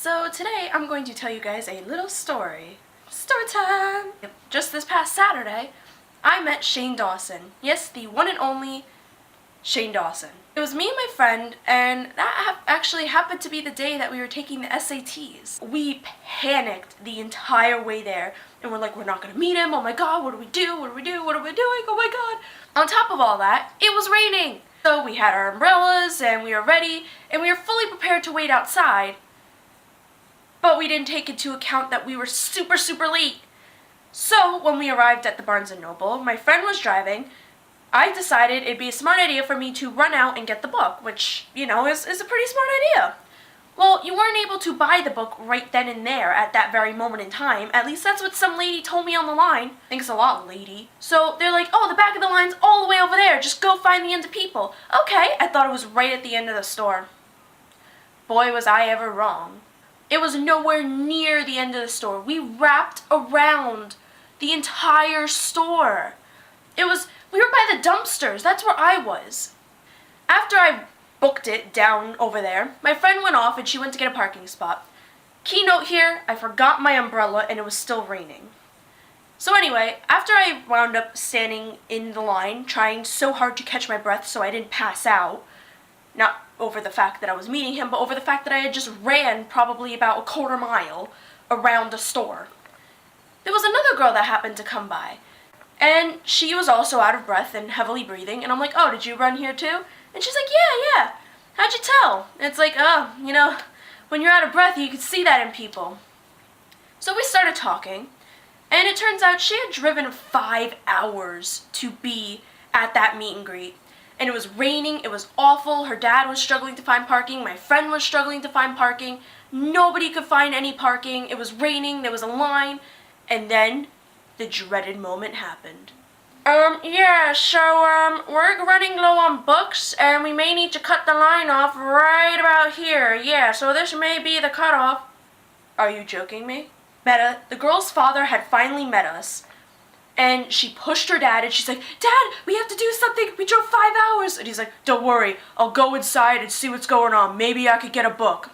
So today I'm going to tell you guys a little story. Story time! Just this past Saturday, I met Shane Dawson. Yes, the one and only Shane Dawson. It was me and my friend, and that actually happened to be the day that we were taking the SATs. We panicked the entire way there, and we're like, we're not gonna meet him, oh my god, what do we do, what are we doing, oh my god. On top of all that, it was raining. So we had our umbrellas, and we were ready, and we were fully prepared to wait outside, but we didn't take into account that we were super late. So when we arrived at the Barnes & Noble, my friend was driving. I decided it'd be a smart idea for me to run out and get the book, which, you know, is a pretty smart idea. Well, you weren't able to buy the book right then and there at that very moment in time. At least that's what some lady told me on the line. Thanks a lot, lady. So they're like, oh, the back of the line's all the way over there. Just go find the end of people. Okay, I thought it was right at the end of the store. Boy, was I ever wrong. It was nowhere near the end of the store. We wrapped around the entire store. We were by the dumpsters. That's where I was. After I booked it down over there, my friend went off and she went to get a parking spot. Keynote here, I forgot my umbrella and it was still raining. So anyway, after I wound up standing in the line, trying so hard to catch my breath so I didn't pass out, not over the fact that I was meeting him, but over the fact that I had just ran probably about a quarter mile around the store. There was another girl that happened to come by, and she was also out of breath and heavily breathing, and I'm like, oh, did you run here too? And she's like, yeah, how'd you tell? And it's like, oh, you know, when you're out of breath, you can see that in people. So we started talking, and it turns out she had driven 5 hours to be at that meet and greet. And it was raining, it was awful, her dad was struggling to find parking, my friend was struggling to find parking, nobody could find any parking, it was raining, there was a line, and then the dreaded moment happened. Yeah, so, we're running low on books, and we may need to cut the line off right about here, yeah, so this may be the cutoff. Are you joking me? Meta, the girl's father had finally met us, and she pushed her dad, and she's like, Dad, we have to do something. We drove 5 hours. And he's like, don't worry. I'll go inside and see what's going on. Maybe I could get a book.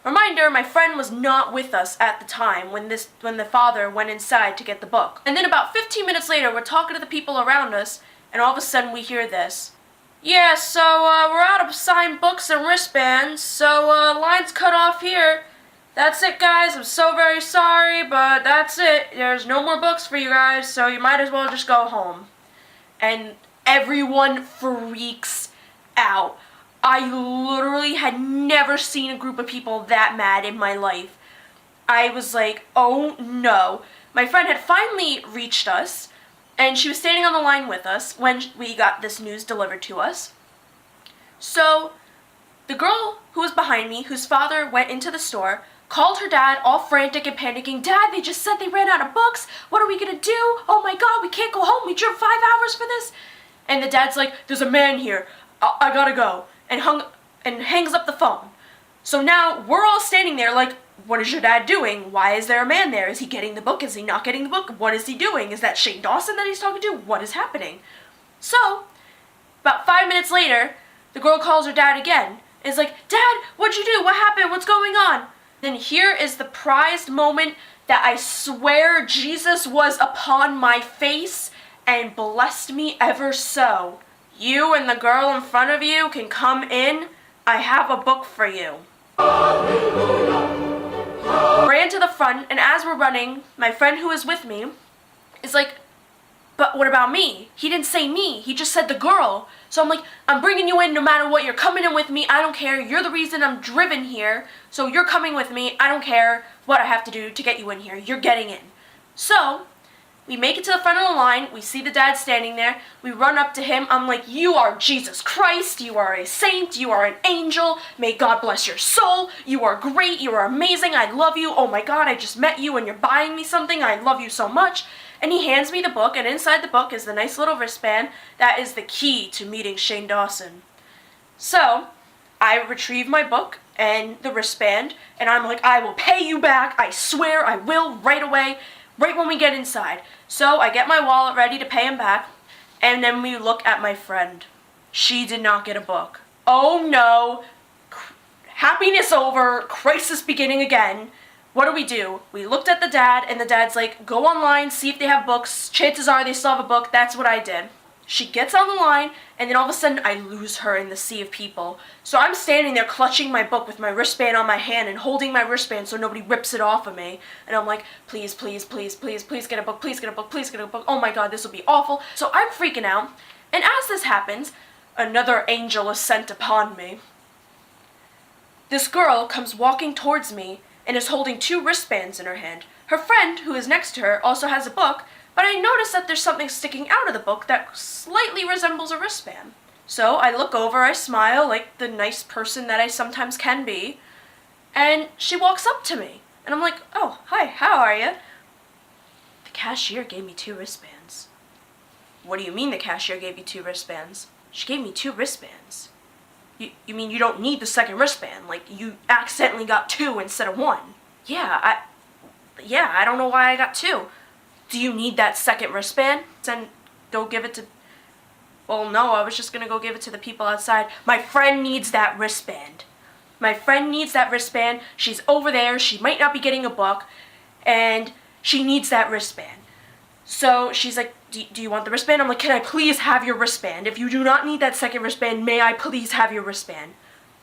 Reminder, my friend was not with us at the time when the father went inside to get the book. And then about 15 minutes later, we're talking to the people around us, and all of a sudden we hear this. Yeah, so, we're out of signed books and wristbands, so, line's cut off here. That's it, guys. I'm so very sorry, but that's it. There's no more books for you guys, so you might as well just go home. And everyone freaks out. I literally had never seen a group of people that mad in my life. I was like, oh no. My friend had finally reached us, and she was standing on the line with us when we got this news delivered to us. So, the girl who was behind me, whose father went into the store, called her dad, all frantic and panicking. Dad, they just said they ran out of books. What are we gonna do? Oh my god, we can't go home. We drove 5 hours for this. And the dad's like, there's a man here. I gotta go. And hangs up the phone. So now we're all standing there like, what is your dad doing? Why is there a man there? Is he getting the book? Is he not getting the book? What is he doing? Is that Shane Dawson that he's talking to? What is happening? So, about 5 minutes later, the girl calls her dad again. And is like, Dad, what'd you do? What happened? What's going on? Then here is the prized moment that I swear Jesus was upon my face and blessed me ever so. You and the girl in front of you can come in. I have a book for you. Ran to the front, and as we're running, my friend who is with me is like, but what about me? He didn't say me. He just said the girl. So I'm like, I'm bringing you in no matter what. You're coming in with me. I don't care. You're the reason I'm driven here. So you're coming with me. I don't care what I have to do to get you in here. You're getting in. So we make it to the front of the line. We see the dad standing there. We run up to him. I'm like, you are Jesus Christ. You are a saint. You are an angel. May God bless your soul. You are great. You are amazing. I love you. Oh my God, I just met you and you're buying me something. I love you so much. And he hands me the book, and inside the book is the nice little wristband that is the key to meeting Shane Dawson. So, I retrieve my book and the wristband, and I'm like, I will pay you back, I swear I will, right away, right when we get inside. So, I get my wallet ready to pay him back, and then we look at my friend. She did not get a book. Oh no, happiness over, crisis beginning again. What do? We looked at the dad, and the dad's like, go online, see if they have books. Chances are they still have a book. That's what I did. She gets on the line, and then all of a sudden I lose her in the sea of people. So I'm standing there clutching my book with my wristband on my hand and holding my wristband so nobody rips it off of me. And I'm like, please, please, please, please, please get a book, please get a book, please get a book. Oh my god, this will be awful. So I'm freaking out. And as this happens, another angel is sent upon me. This girl comes walking towards me and is holding 2 wristbands in her hand. Her friend, who is next to her, also has a book, but I notice that there's something sticking out of the book that slightly resembles a wristband. So I look over, I smile like the nice person that I sometimes can be, and she walks up to me. And I'm like, oh, hi, how are you? The cashier gave me 2 wristbands. What do you mean the cashier gave you 2 wristbands? She gave me 2 wristbands. You mean you don't need the second wristband? Like, you accidentally got 2 instead of 1? Yeah, I don't know why I got 2. Do you need that second wristband? Then go give it to... Well, no, I was just gonna go give it to the people outside. My friend needs that wristband. My friend needs that wristband. She's over there. She might not be getting a book. And she needs that wristband. So she's like, do you want the wristband? I'm like, can I please have your wristband? If you do not need that second wristband, may I please have your wristband?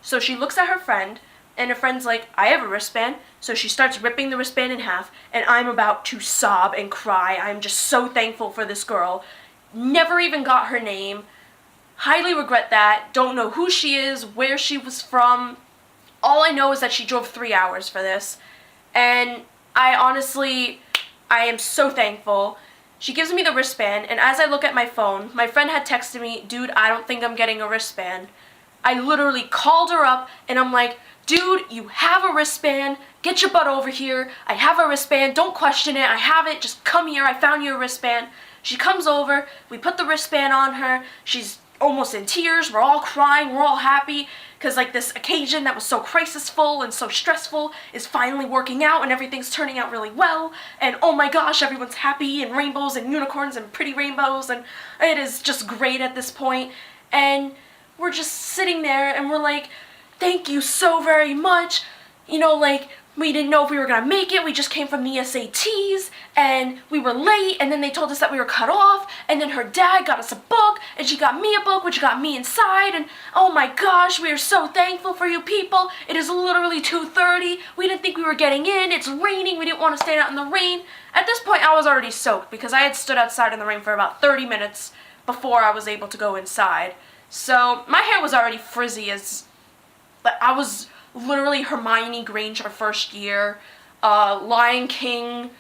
So she looks at her friend, and her friend's like, I have a wristband. So she starts ripping the wristband in half, and I'm about to sob and cry. I'm just so thankful for this girl. Never even got her name. Highly regret that. Don't know who she is, where she was from. All I know is that she drove 3 hours for this. And I am so thankful. She gives me the wristband, and as I look at my phone, my friend had texted me, dude, I don't think I'm getting a wristband. I literally called her up, and I'm like, dude, you have a wristband. Get your butt over here. I have a wristband. Don't question it. I have it. Just come here. I found you a wristband. She comes over. We put the wristband on her. She's almost in tears. We're all crying. We're all happy because like this occasion that was so crisisful and so stressful is finally working out and everything's turning out really well. And oh my gosh, everyone's happy and rainbows and unicorns and pretty rainbows, and it is just great at this point. And we're just sitting there and we're like, thank you so very much. You know, like, we didn't know if we were gonna make it. We just came from the SATs, and we were late, and then they told us that we were cut off, and then her dad got us a book, and she got me a book, which got me inside, and oh my gosh, we are so thankful for you people. It is literally 2:30. We didn't think we were getting in. It's raining. We didn't want to stand out in the rain. At this point, I was already soaked, because I had stood outside in the rain for about 30 minutes before I was able to go inside. So, my hair was already frizzy as... But I was literally Hermione Granger first year, Lion King,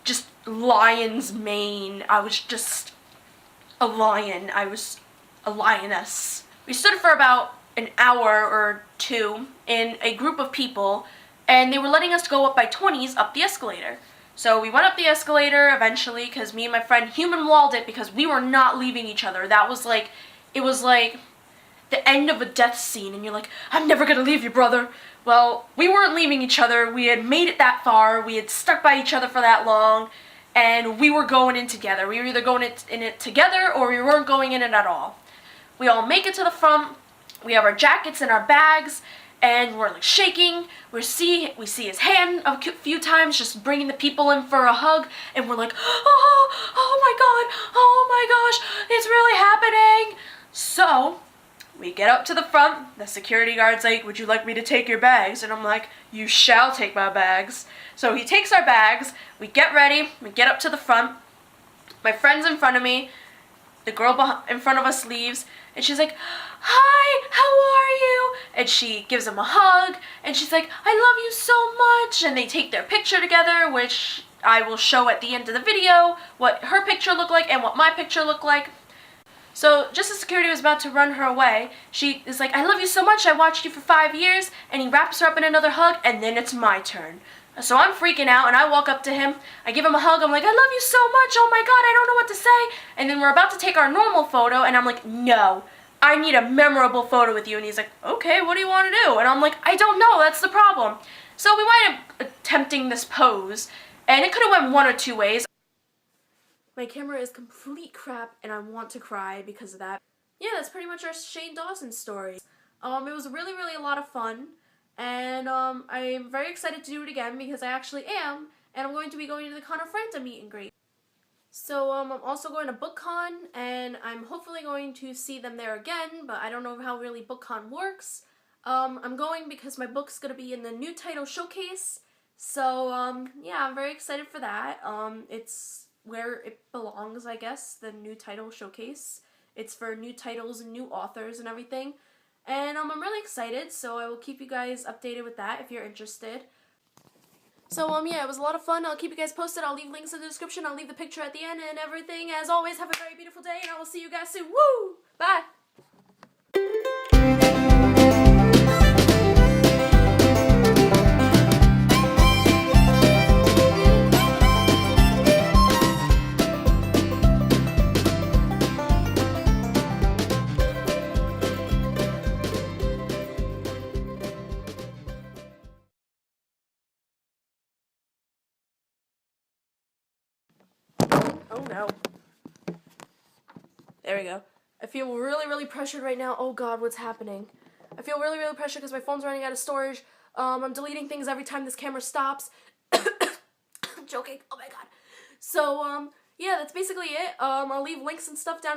just lion's mane. I was just a lion. I was a lioness. We stood for about an hour or 2 in a group of people, and they were letting us go up by 20s up the escalator. So we went up the escalator eventually because me and my friend human walled it because we were not leaving each other. That was like, it was like the end of a death scene, and you're like, I'm never gonna leave you, brother. Well, we weren't leaving each other. We had made it that far. We had stuck by each other for that long, and we were going in together. We were either going in it together, or we weren't going in it at all. We all make it to the front. We have our jackets and our bags, and we're like shaking. We see his hand a few times, just bringing the people in for a hug, and we're like, oh my god, oh my gosh, it's really happening. So we get up to the front. The security guard's like, would you like me to take your bags? And I'm like, you shall take my bags. So he takes our bags. We get ready. We get up to the front. My friend's in front of me. The girl in front of us leaves. And she's like, hi, how are you? And she gives him a hug. And she's like, I love you so much. And they take their picture together, which I will show at the end of the video what her picture looked like and what my picture looked like. So, just as security was about to run her away, she is like, I love you so much, I watched you for 5 years, and he wraps her up in another hug, and then it's my turn. So I'm freaking out, and I walk up to him, I give him a hug, I'm like, I love you so much, oh my god, I don't know what to say, and then we're about to take our normal photo, and I'm like, no, I need a memorable photo with you, and he's like, okay, what do you want to do? And I'm like, I don't know, that's the problem. So we wind up attempting this pose, and it could have went one or two ways. My camera is complete crap, and I want to cry because of that. Yeah, that's pretty much our Shane Dawson story. It was really, really a lot of fun, And I'm very excited to do it again because I actually am, and I'm going to be going to the Con of Friends meet and greet. So I'm also going to BookCon, and I'm hopefully going to see them there again, but I don't know how really BookCon works. I'm going because my book's going to be in the new title showcase, so yeah, I'm very excited for that. It's where it belongs, I guess, the new title showcase. It's for new titles and new authors and everything, and I'm really excited, so I will keep you guys updated with that if you're interested. So, yeah, it was a lot of fun. I'll keep you guys posted. I'll leave links in the description. I'll leave the picture at the end and everything. As always, have a very beautiful day, and I will see you guys soon. Woo! Bye! Oh no. There we go. I feel really, really pressured right now. Oh god, what's happening? I feel really, really pressured because my phone's running out of storage. I'm deleting things every time this camera stops. I'm joking. Oh my god. So, yeah, that's basically it. I'll leave links and stuff down